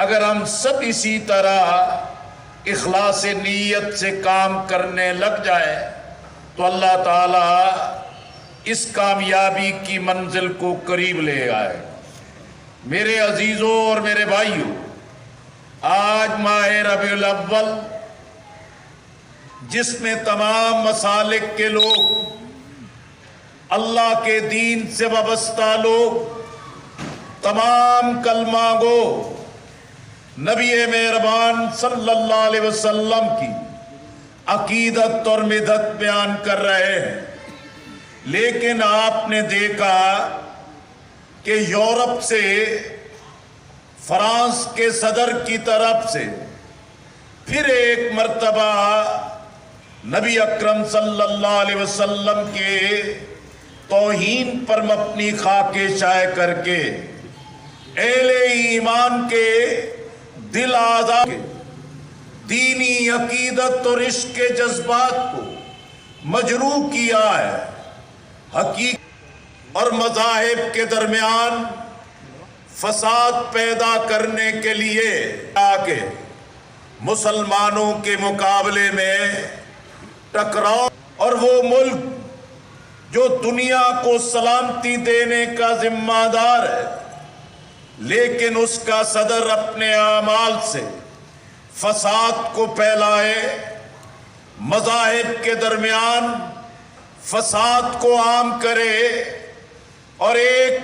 اگر ہم سب اسی طرح اخلاص نیت سے کام کرنے لگ جائیں تو اللہ تعالی اس کامیابی کی منزل کو قریب لے آئے۔ میرے عزیزوں اور میرے بھائیوں، آج ماہ ربیع الاول، جس میں تمام مسالک کے لوگ، اللہ کے دین سے وابستہ لوگ، تمام کلمہ گو نبی مہربان صلی اللہ علیہ وسلم کی عقیدت اور مدحت بیان کر رہے ہیں، لیکن آپ نے دیکھا کہ یورپ سے، فرانس کے صدر کی طرف سے پھر ایک مرتبہ نبی اکرم صلی اللہ علیہ وسلم کے توہین پر مبنی خاکے شائع کر کے اہل ایمان کے دل آزاد کے دینی عقیدت اور عشق کے جذبات کو مجروح کیا ہے۔ حقیقت اور مذاہب کے درمیان فساد پیدا کرنے کے لیے آگے مسلمانوں کے مقابلے میں ٹکراؤ، اور وہ ملک جو دنیا کو سلامتی دینے کا ذمہ دار ہے، لیکن اس کا صدر اپنے اعمال سے فساد کو پھیلائے، مذاہب کے درمیان فساد کو عام کرے اور ایک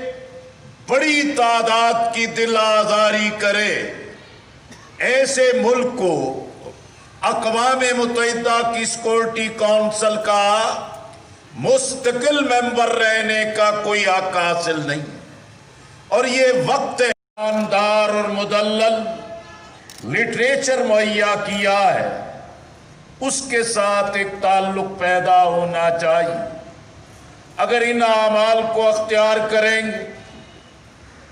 بڑی تعداد کی دل آزاری کرے، ایسے ملک کو اقوام متحدہ کی سیکورٹی کونسل کا مستقل ممبر رہنے کا کوئی حق حاصل نہیں۔ اور یہ وقت شاندار اور مدلل لٹریچر مہیا کیا ہے، اس کے ساتھ ایک تعلق پیدا ہونا چاہیے۔ اگر ان اعمال کو اختیار کریں گے،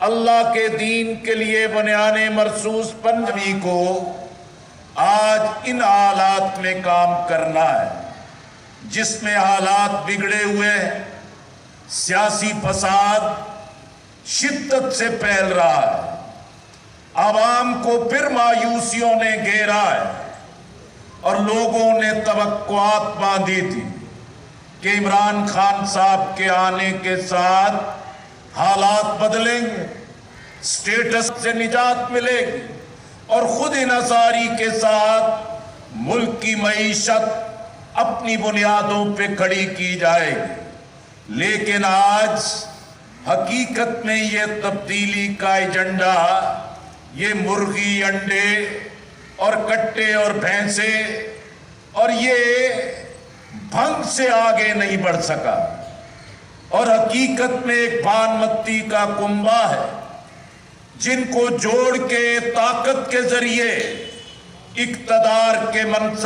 اللہ کے دین کے لیے بنیانے مرصوص پنجابی کو آج ان حالات میں کام کرنا ہے جس میں حالات بگڑے ہوئے ہیں، سیاسی فساد شدت سے پھیل رہا ہے، عوام کو پھر مایوسیوں نے گھیرا ہے، اور لوگوں نے توقعات باندھی تھی کہ عمران خان صاحب کے آنے کے ساتھ حالات بدلیں گے، سٹیٹس سے نجات ملے گی، اور خود انحصاری کے ساتھ ملک کی معیشت اپنی بنیادوں پہ کھڑی کی جائے گی۔ لیکن آج حقیقت میں یہ تبدیلی کا ایجنڈا، یہ مرغی انڈے اور کٹے اور بھینسے اور یہ بھنگ سے آگے نہیں بڑھ سکا، اور حقیقت میں ایک بان متی کا کنبہ ہے جن کو جوڑ کے طاقت کے ذریعے اقتدار کے منصب